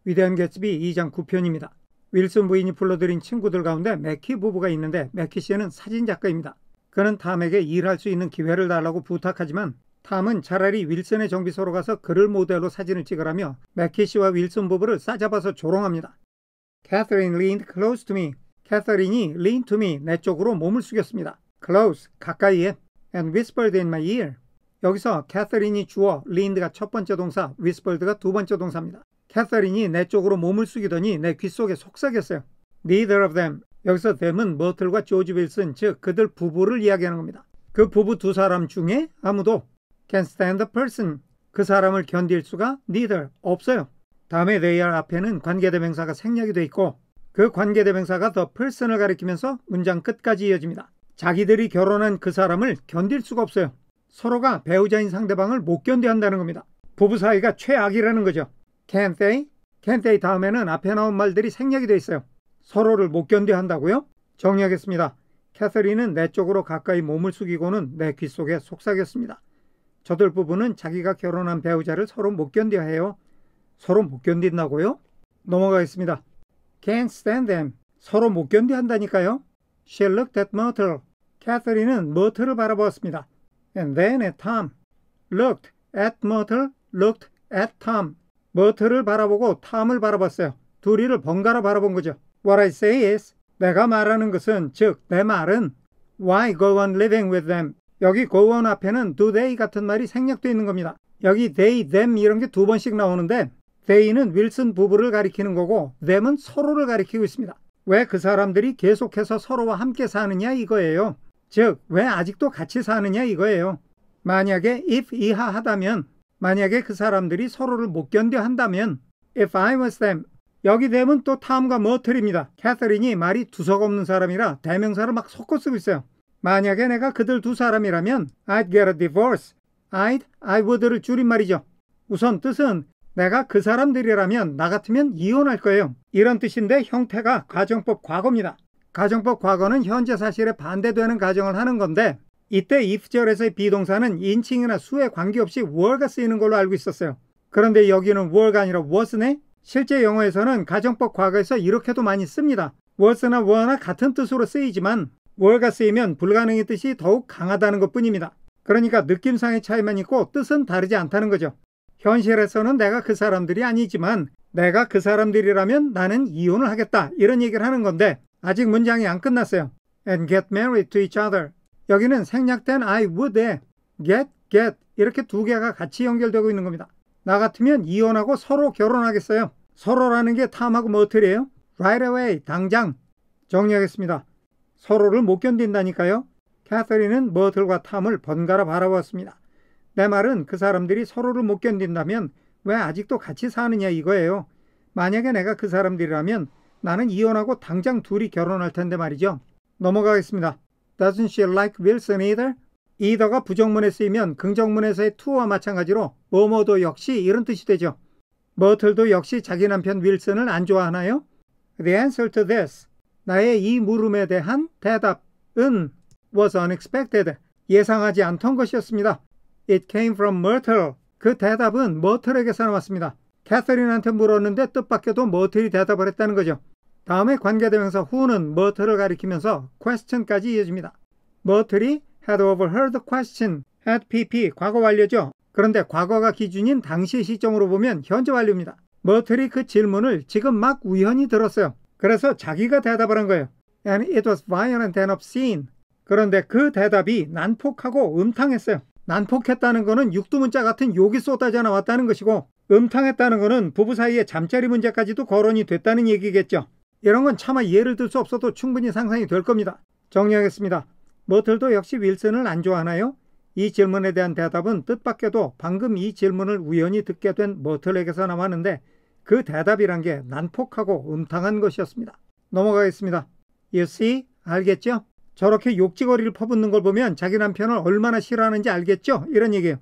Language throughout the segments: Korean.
위대한 개츠비 2장 9편입니다. 윌슨 부인이 불러들인 친구들 가운데 맥키 부부가 있는데 맥키 씨는 사진작가입니다. 그는 탐에게 일할 수 있는 기회를 달라고 부탁하지만 탐은 차라리 윌슨의 정비소로 가서 그를 모델로 사진을 찍으라며 맥키 씨와 윌슨 부부를 싸잡아서 조롱합니다. Catherine leaned close to me. 캐서린이 lean to me, 내 쪽으로 몸을 숙였습니다. Close, 가까이에. And whispered in my ear. 여기서 캐서린이 주어, leaned가 첫 번째 동사, whispered가 두 번째 동사입니다. 캐서린이 내 쪽으로 몸을 숙이더니 내 귓속에 속삭였어요. Neither of them. 여기서 them은 머틀과 조지 윌슨, 즉 그들 부부를 이야기하는 겁니다. 그 부부 두 사람 중에 아무도 can stand a person. 그 사람을 견딜 수가 neither, 없어요. 다음에 their 앞에는 관계대명사가 생략이 돼 있고 그 관계대명사가 the person을 가리키면서 문장 끝까지 이어집니다. 자기들이 결혼한 그 사람을 견딜 수가 없어요. 서로가 배우자인 상대방을 못 견뎌야 한다는 겁니다. 부부 사이가 최악이라는 거죠. Can't they? Can't they 다음에는 앞에 나온 말들이 생략이 돼 있어요. 서로를 못 견뎌야 한다고요? 정리하겠습니다. 캐서린은 내 쪽으로 가까이 몸을 숙이고는 내 귓속에 속삭였습니다. 저들 부부는 자기가 결혼한 배우자를 서로 못 견뎌야 해요. 서로 못 견딘다고요? 넘어가겠습니다. Can't stand them. 서로 못 견뎌야 한다니까요. She looked at Myrtle. 캐서린은 머틀을 바라보았습니다. And then at Tom. Looked at Myrtle, looked at Tom. 머틀을 바라보고 탐을 바라봤어요. 둘이를 번갈아 바라본 거죠. What I say is, 내가 말하는 것은, 즉 내 말은 Why go on living with them? 여기 go on 앞에는 do they 같은 말이 생략되어 있는 겁니다. 여기 they, them 이런 게 두 번씩 나오는데 they는 윌슨 부부를 가리키는 거고 them은 서로를 가리키고 있습니다. 왜 그 사람들이 계속해서 서로와 함께 사느냐 이거예요. 즉 왜 아직도 같이 사느냐 이거예요. 만약에 if 이하하다면, 만약에 그 사람들이 서로를 못 견뎌 한다면 if I was them. 여기 them은 또 탐과 머틀입니다. 캐서린이 말이 두서없는 사람이라 대명사를 막 섞어 쓰고 있어요. 만약에 내가 그들 두 사람이라면 I'd get a divorce. I would를 줄임말이죠. 우선 뜻은 내가 그 사람들이라면 나 같으면 이혼할 거예요. 이런 뜻인데 형태가 가정법 과거입니다. 가정법 과거는 현재 사실에 반대되는 가정을 하는 건데 이때 if절에서의 비동사는 인칭이나 수에 관계없이 were가 쓰이는 걸로 알고 있었어요. 그런데 여기는 were가 아니라 was네? 실제 영어에서는 가정법 과거에서 이렇게도 많이 씁니다. was나 were나 같은 뜻으로 쓰이지만 were가 쓰이면 불가능의 뜻이 더욱 강하다는 것뿐입니다. 그러니까 느낌상의 차이만 있고 뜻은 다르지 않다는 거죠. 현실에서는 내가 그 사람들이 아니지만 내가 그 사람들이라면 나는 이혼을 하겠다 이런 얘기를 하는 건데 아직 문장이 안 끝났어요. And get married to each other. 여기는 생략된 I would에 get 이렇게 두 개가 같이 연결되고 있는 겁니다. 나 같으면 이혼하고 서로 결혼하겠어요. 서로라는 게 탐하고 머틀이에요. Right away, 당장. 정리하겠습니다. 서로를 못 견딘다니까요. 캐서린은 머틀과 탐을 번갈아 바라보았습니다. 내 말은 그 사람들이 서로를 못 견딘다면 왜 아직도 같이 사느냐 이거예요. 만약에 내가 그 사람들이라면 나는 이혼하고 당장 둘이 결혼할 텐데 말이죠. 넘어가겠습니다. Doesn't she like Wilson either? either가 부정문에 쓰이면 긍정문에서의 to와 마찬가지로 뭐뭐도 역시 이런 뜻이 되죠. 머틀도 역시 자기 남편 윌슨을 안 좋아하나요? The answer to this. 나의 이 물음에 대한 대답은 was unexpected. 예상하지 않던 것이었습니다. It came from Myrtle. 그 대답은 머틀에게서 나왔습니다. 캐서린한테 물었는데 뜻밖에도 머틀이 대답을 했다는 거죠. 다음에 관계대명사 who는 머틀을 가리키면서 question까지 이어집니다. 머틀이 had overheard the question. had pp 과거 완료죠. 그런데 과거가 기준인 당시 시점으로 보면 현재 완료입니다. 머틀이 그 질문을 지금 막 우연히 들었어요. 그래서 자기가 대답을 한 거예요. And it was violent and obscene. 그런데 그 대답이 난폭하고 음탕했어요. 난폭했다는 것은 육두문자 같은 욕이 쏟아져 나왔다는 것이고 음탕했다는 것은 부부 사이의 잠자리 문제까지도 거론이 됐다는 얘기겠죠. 이런 건 차마 예를 들 수 없어도 충분히 상상이 될 겁니다. 정리하겠습니다. 머틀도 역시 윌슨을 안 좋아하나요? 이 질문에 대한 대답은 뜻밖에도 방금 이 질문을 우연히 듣게 된 머틀에게서 나왔는데 그 대답이란 게 난폭하고 음탕한 것이었습니다. 넘어가겠습니다. You see? 알겠죠? 저렇게 욕지거리를 퍼붓는 걸 보면 자기 남편을 얼마나 싫어하는지 알겠죠? 이런 얘기예요.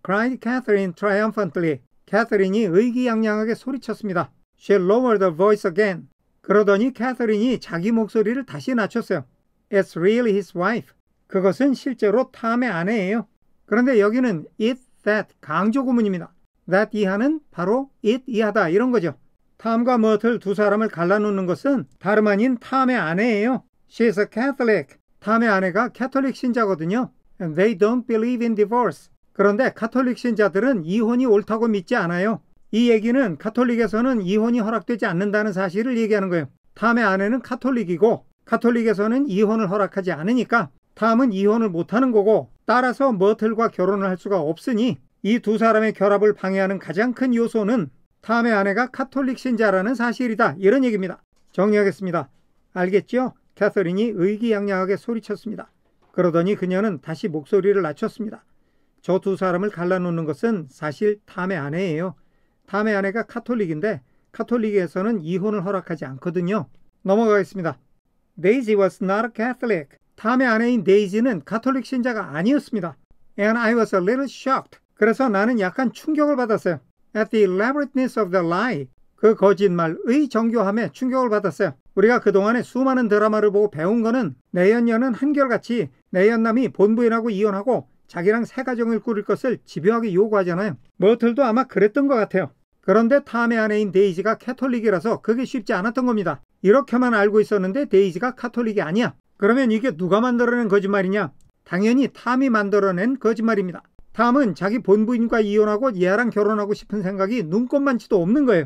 cried Catherine triumphantly. 캐서린이 의기양양하게 소리쳤습니다. She lowered her voice again. 그러더니 캐서린이 자기 목소리를 다시 낮췄어요. It's really his wife. 그것은 실제로 탐의 아내예요. 그런데 여기는 it, that 강조 구문입니다. that 이하는 바로 it 이하다 이런 거죠. 탐과 머틀 두 사람을 갈라놓는 것은 다름 아닌 탐의 아내예요. She's a Catholic. 탐의 아내가 캐톨릭 신자거든요. And they don't believe in divorce. 그런데 가톨릭 신자들은 이혼이 옳다고 믿지 않아요. 이 얘기는 가톨릭에서는 이혼이 허락되지 않는다는 사실을 얘기하는 거예요. 탐의 아내는 가톨릭이고 가톨릭에서는 이혼을 허락하지 않으니까 탐은 이혼을 못하는 거고 따라서 머틀과 결혼을 할 수가 없으니 이 두 사람의 결합을 방해하는 가장 큰 요소는 탐의 아내가 가톨릭 신자라는 사실이다. 이런 얘기입니다. 정리하겠습니다. 알겠죠? 캐서린이 의기양양하게 소리쳤습니다. 그러더니 그녀는 다시 목소리를 낮췄습니다. 저 두 사람을 갈라놓는 것은 사실 탐의 아내예요. 탐의 아내가 가톨릭인데 가톨릭에서는 이혼을 허락하지 않거든요. 넘어가겠습니다. Daisy was not a Catholic. 탐의 아내인 데이지는 가톨릭 신자가 아니었습니다. And I was a little shocked. 그래서 나는 약간 충격을 받았어요. At the elaborateness of the lie. 그 거짓말의 정교함에 충격을 받았어요. 우리가 그동안에 수많은 드라마를 보고 배운 거는 내연녀는 한결같이 내연남이 본부인하고 이혼하고 자기랑 새 가정을 꾸릴 것을 집요하게 요구하잖아요. 머틀도 아마 그랬던 것 같아요. 그런데 탐의 아내인 데이지가 캐톨릭이라서 그게 쉽지 않았던 겁니다. 이렇게만 알고 있었는데 데이지가 가톨릭이 아니야. 그러면 이게 누가 만들어낸 거짓말이냐? 당연히 탐이 만들어낸 거짓말입니다. 탐은 자기 본부인과 이혼하고 얘랑 결혼하고 싶은 생각이 눈꼽만치도 없는 거예요.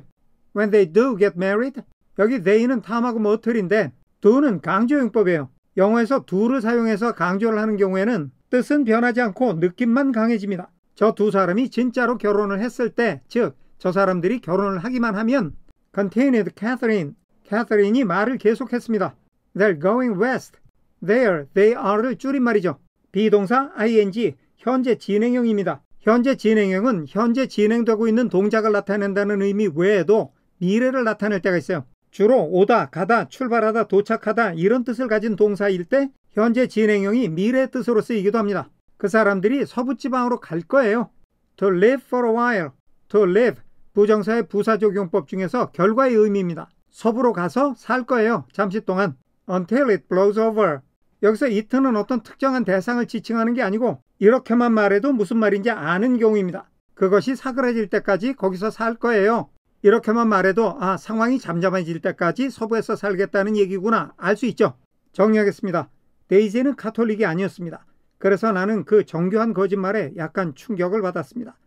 When they do get married, 여기 they는 탐하고 머틀인데 do는 강조용법이에요. 영어에서 do를 사용해서 강조를 하는 경우에는 뜻은 변하지 않고 느낌만 강해집니다. 저 두 사람이 진짜로 결혼을 했을 때, 즉 저 사람들이 결혼을 하기만 하면 continued Catherine, 캐서린이 말을 계속했습니다. They're going west. There, they are를 줄임말이죠. 비동사 ing, 현재 진행형입니다. 현재 진행형은 현재 진행되고 있는 동작을 나타낸다는 의미 외에도 미래를 나타낼 때가 있어요. 주로 오다, 가다, 출발하다, 도착하다 이런 뜻을 가진 동사일 때 현재 진행형이 미래의 뜻으로 쓰이기도 합니다. 그 사람들이 서부지방으로 갈 거예요. To live for a while. To live, 부정사의 부사적용법 중에서 결과의 의미입니다. 서부로 가서 살 거예요. 잠시 동안. Until it blows over. 여기서 it는 어떤 특정한 대상을 지칭하는 게 아니고 이렇게만 말해도 무슨 말인지 아는 경우입니다. 그것이 사그라질 때까지 거기서 살 거예요. 이렇게만 말해도 상황이 잠잠해질 때까지 서부에서 살겠다는 얘기구나 알 수 있죠. 정리하겠습니다. 데이지는 가톨릭이 아니었습니다. 그래서 나는 그 정교한 거짓말에 약간 충격을 받았습니다.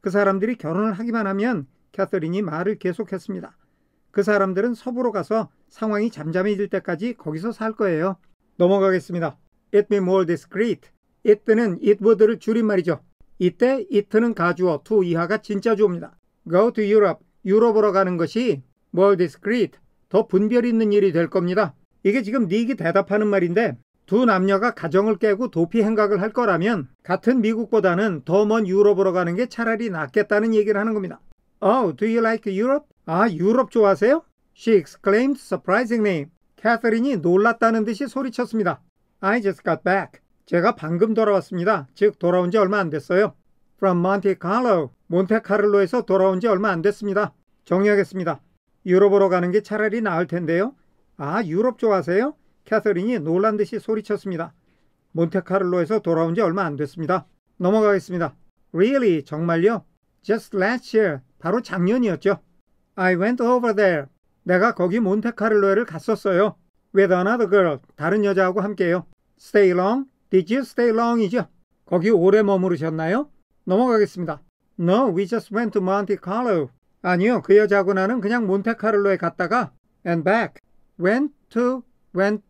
그 사람들이 결혼을 하기만 하면 캐서린이 말을 계속했습니다. 그 사람들은 서부로 가서 상황이 잠잠해질 때까지 거기서 살 거예요. 넘어가겠습니다. It'd be more discreet. it는 it would를 줄임말이죠. 이때 it는 가주어, to 이하가 진짜 주어입니다. Go to Europe. 유럽으로 가는 것이 more discreet, 더 분별 있는 일이 될 겁니다. 이게 지금 닉이 대답하는 말인데 두 남녀가 가정을 깨고 도피 행각을 할 거라면 같은 미국보다는 더 먼 유럽으로 가는 게 차라리 낫겠다는 얘기를 하는 겁니다. Oh, do you like Europe? 유럽 좋아하세요? She exclaimed surprisingly. 캐서린이 놀랐다는 듯이 소리쳤습니다. I just got back. 제가 방금 돌아왔습니다. 즉 돌아온 지 얼마 안 됐어요. From Monte Carlo. 몬테카를로에서 돌아온 지 얼마 안 됐습니다. 정리하겠습니다. 유럽으로 가는 게 차라리 나을 텐데요. 유럽 좋아하세요? 캐서린이 놀란 듯이 소리쳤습니다. 몬테카를로에서 돌아온 지 얼마 안 됐습니다. 넘어가겠습니다. Really? 정말요? Just last year. 바로 작년이었죠. I went over there. 내가 거기 몬테카를로에를 갔었어요. With another girl. 다른 여자하고 함께요. Stay long? Did you stay long?이죠. 거기 오래 머무르셨나요? 넘어가겠습니다. No, we just went to Monte Carlo. 아니요, 그 여자하고 나는 그냥 몬테카를로에 갔다가 and back. went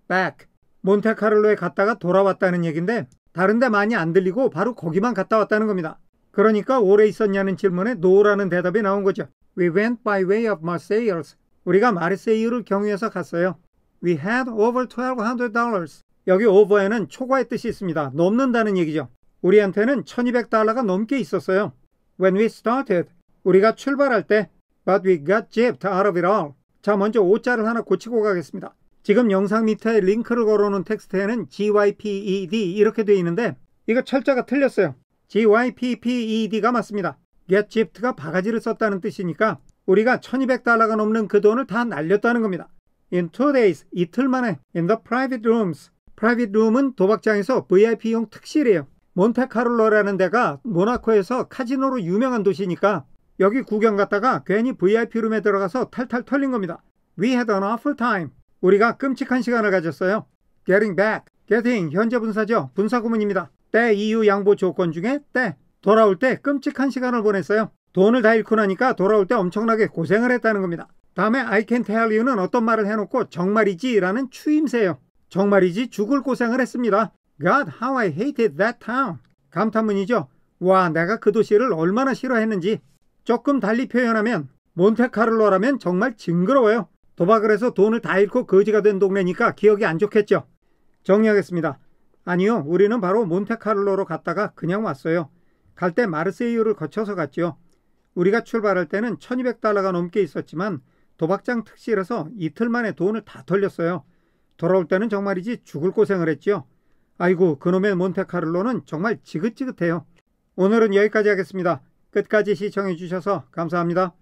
back. 몬테카를로에 갔다가 돌아왔다는 얘기인데 다른 데 많이 안 들리고 바로 거기만 갔다 왔다는 겁니다. 그러니까 오래 있었냐는 질문에 no라는 대답이 나온 거죠. We went by way of Marseilles. 우리가 마르세유를 경유해서 갔어요. We had over $1,200. 여기 over에는 초과의 뜻이 있습니다. 넘는다는 얘기죠. 우리한테는 $1,200가 넘게 있었어요. When we started, 우리가 출발할 때 But we got gypped out of it all. 자, 먼저 오자를 하나 고치고 가겠습니다. 지금 영상 밑에 링크를 걸어놓은 텍스트에는 gypped 이렇게 되어 있는데 이거 철자가 틀렸어요. gypped가 맞습니다. get gypped가 바가지를 썼다는 뜻이니까 우리가 $1,200가 넘는 그 돈을 다 날렸다는 겁니다. In 2 days, 이틀 만에 in the private rooms. private room은 도박장에서 VIP용 특실이에요. 몬테카를로라는 데가 모나코에서 카지노로 유명한 도시니까 여기 구경 갔다가 괜히 VIP룸에 들어가서 탈탈 털린 겁니다. We had an awful time. 우리가 끔찍한 시간을 가졌어요. Getting back. Getting 현재 분사죠. 분사 구문입니다. 때, 이유, 양보, 조건 중에 때. 돌아올 때 끔찍한 시간을 보냈어요. 돈을 다 잃고 나니까 돌아올 때 엄청나게 고생을 했다는 겁니다. 다음에 I can tell you는 어떤 말을 해놓고 정말이지 라는 추임새예요. 정말이지 죽을 고생을 했습니다. God, how I hated that town. 감탄문이죠. 와, 내가 그 도시를 얼마나 싫어했는지. 조금 달리 표현하면 몬테카를로라면 정말 징그러워요. 도박을 해서 돈을 다 잃고 거지가 된 동네니까 기억이 안 좋겠죠. 정리하겠습니다. 아니요, 우리는 바로 몬테카를로로 갔다가 그냥 왔어요. 갈 때 마르세유를 거쳐서 갔죠. 우리가 출발할 때는 1200달러가 넘게 있었지만 도박장 특실에서 이틀 만에 돈을 다 털렸어요. 돌아올 때는 정말이지 죽을 고생을 했죠. 아이고, 그놈의 몬테카를로는 정말 지긋지긋해요. 오늘은 여기까지 하겠습니다. 끝까지 시청해 주셔서 감사합니다.